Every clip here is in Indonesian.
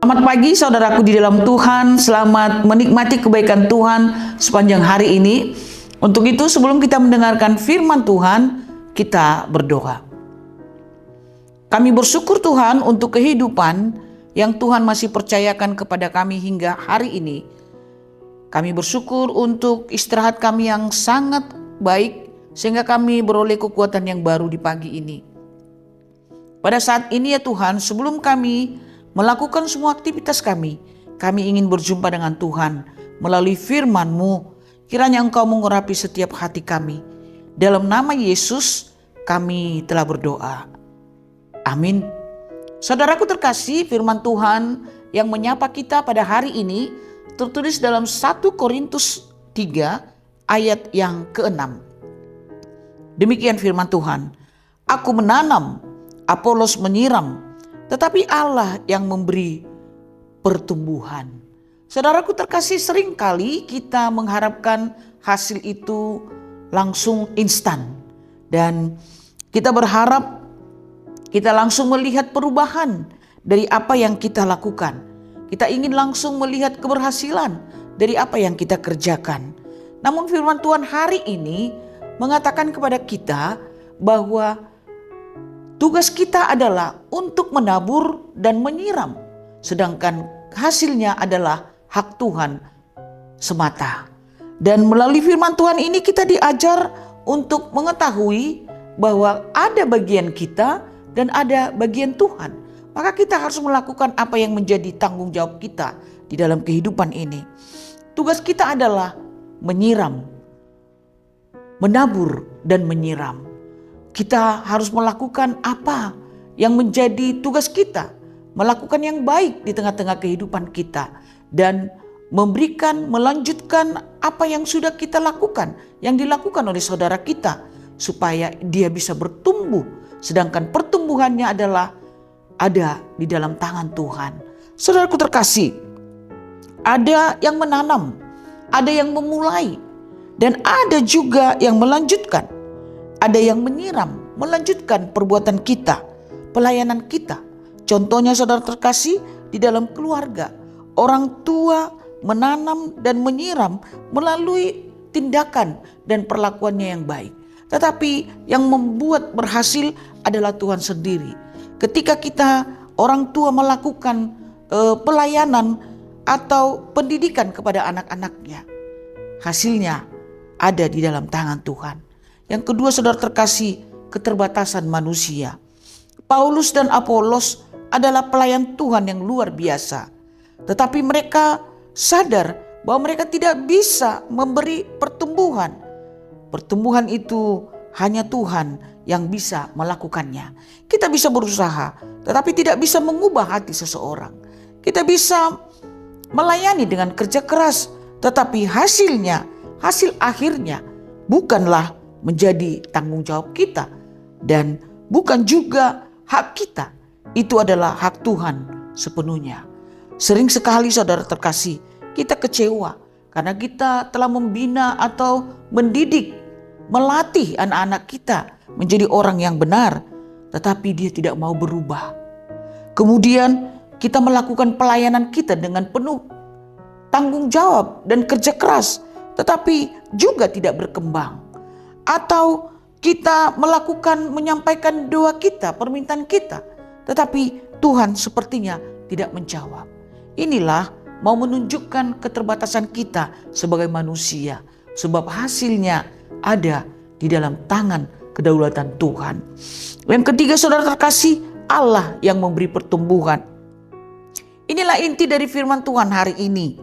Selamat pagi saudaraku di dalam Tuhan, selamat menikmati kebaikan Tuhan sepanjang hari ini. Untuk itu sebelum kita mendengarkan firman Tuhan, kita berdoa. Kami bersyukur Tuhan untuk kehidupan yang Tuhan masih percayakan kepada kami hingga hari ini. Kami bersyukur untuk istirahat kami yang sangat baik sehingga kami beroleh kekuatan yang baru di pagi ini. Pada saat ini ya Tuhan, sebelum kami melakukan semua aktivitas kami ingin berjumpa dengan Tuhan melalui firman-Mu. Kiranya Engkau mengurapi setiap hati kami. Dalam nama Yesus kami telah berdoa. Amin. Saudaraku terkasih, firman Tuhan yang menyapa kita pada hari ini tertulis dalam 1 Korintus 3 ayat yang ke-6. Demikian firman Tuhan. Aku menanam, Apolos menyiram, tetapi Allah yang memberi pertumbuhan. Saudaraku terkasih, seringkali kita mengharapkan hasil itu langsung instan. Dan kita berharap kita langsung melihat perubahan dari apa yang kita lakukan. Kita ingin langsung melihat keberhasilan dari apa yang kita kerjakan. Namun firman Tuhan hari ini mengatakan kepada kita bahwa tugas kita adalah untuk menabur dan menyiram, sedangkan hasilnya adalah hak Tuhan semata. Dan melalui firman Tuhan ini kita diajar untuk mengetahui bahwa ada bagian kita dan ada bagian Tuhan. Maka kita harus melakukan apa yang menjadi tanggung jawab kita di dalam kehidupan ini. Tugas kita adalah menyiram, menabur dan menyiram. Kita harus melakukan apa yang menjadi tugas kita, melakukan yang baik di tengah-tengah kehidupan kita, dan melanjutkan apa yang sudah kita lakukan, yang dilakukan oleh saudara kita, supaya dia bisa bertumbuh, sedangkan pertumbuhannya adalah ada di dalam tangan Tuhan. Saudaraku terkasih, ada yang menanam, ada yang memulai, dan ada juga yang melanjutkan. Ada yang menyiram, melanjutkan perbuatan kita, pelayanan kita. Contohnya saudara terkasih di dalam keluarga. Orang tua menanam dan menyiram melalui tindakan dan perlakuannya yang baik. Tetapi yang membuat berhasil adalah Tuhan sendiri. Ketika kita orang tua melakukan pelayanan atau pendidikan kepada anak-anaknya, hasilnya ada di dalam tangan Tuhan. Yang kedua saudara terkasih, keterbatasan manusia. Paulus dan Apolos adalah pelayan Tuhan yang luar biasa. Tetapi mereka sadar bahwa mereka tidak bisa memberi pertumbuhan. Pertumbuhan itu hanya Tuhan yang bisa melakukannya. Kita bisa berusaha, tetapi tidak bisa mengubah hati seseorang. Kita bisa melayani dengan kerja keras, tetapi hasil akhirnya bukanlah menjadi tanggung jawab kita dan bukan juga hak kita. Itu adalah hak Tuhan sepenuhnya. Sering sekali saudara terkasih, kita kecewa karena kita telah membina atau mendidik, melatih anak-anak kita menjadi orang yang benar, tetapi dia tidak mau berubah. Kemudian kita melakukan pelayanan kita dengan penuh tanggung jawab dan kerja keras, tetapi juga tidak berkembang. Atau kita menyampaikan doa kita, permintaan kita, tetapi Tuhan sepertinya tidak menjawab. Inilah mau menunjukkan keterbatasan kita sebagai manusia, sebab hasilnya ada di dalam tangan kedaulatan Tuhan. Yang ketiga saudara terkasih, Allah yang memberi pertumbuhan. Inilah inti dari firman Tuhan hari ini.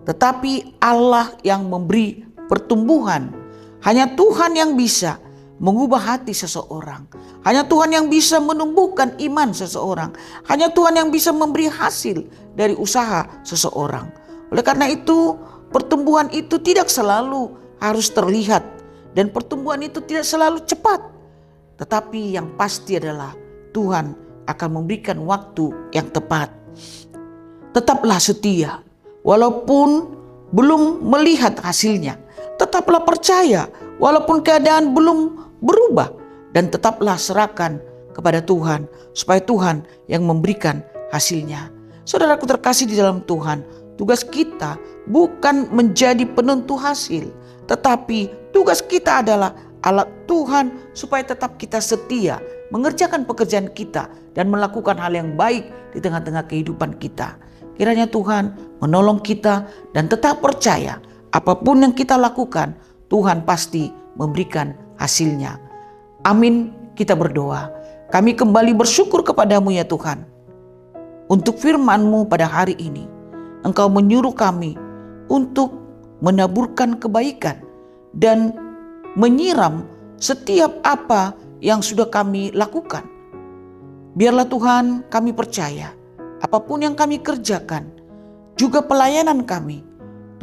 Tetapi Allah yang memberi pertumbuhan. Hanya Tuhan yang bisa mengubah hati seseorang. Hanya Tuhan yang bisa menumbuhkan iman seseorang. Hanya Tuhan yang bisa memberi hasil dari usaha seseorang. Oleh karena itu, pertumbuhan itu tidak selalu harus terlihat. Dan pertumbuhan itu tidak selalu cepat. Tetapi yang pasti adalah Tuhan akan memberikan waktu yang tepat. Tetaplah setia, walaupun belum melihat hasilnya. Tetaplah percaya walaupun keadaan belum berubah, dan tetaplah serahkan kepada Tuhan supaya Tuhan yang memberikan hasilnya. Saudaraku terkasih di dalam Tuhan, tugas kita bukan menjadi penentu hasil, tetapi tugas kita adalah alat Tuhan supaya tetap kita setia mengerjakan pekerjaan kita dan melakukan hal yang baik di tengah-tengah kehidupan kita. Kiranya Tuhan menolong kita dan tetap percaya apapun yang kita lakukan, Tuhan pasti memberikan hasilnya. Amin, kita berdoa. Kami kembali bersyukur kepadamu ya Tuhan, untuk firman-Mu pada hari ini. Engkau menyuruh kami untuk menaburkan kebaikan dan menyiram setiap apa yang sudah kami lakukan. Biarlah Tuhan, kami percaya apapun yang kami kerjakan, juga pelayanan kami,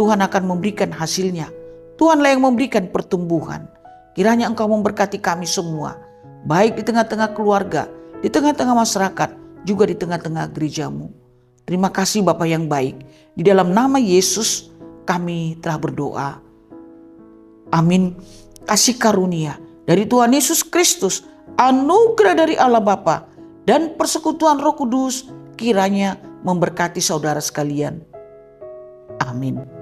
Tuhan akan memberikan hasilnya. Tuhanlah yang memberikan pertumbuhan. Kiranya Engkau memberkati kami semua, baik di tengah-tengah keluarga, di tengah-tengah masyarakat, juga di tengah-tengah gereja-Mu. Terima kasih Bapa yang baik. Di dalam nama Yesus kami telah berdoa. Amin. Kasih karunia dari Tuhan Yesus Kristus, anugerah dari Allah Bapa, dan persekutuan Roh Kudus kiranya memberkati saudara sekalian. Amin.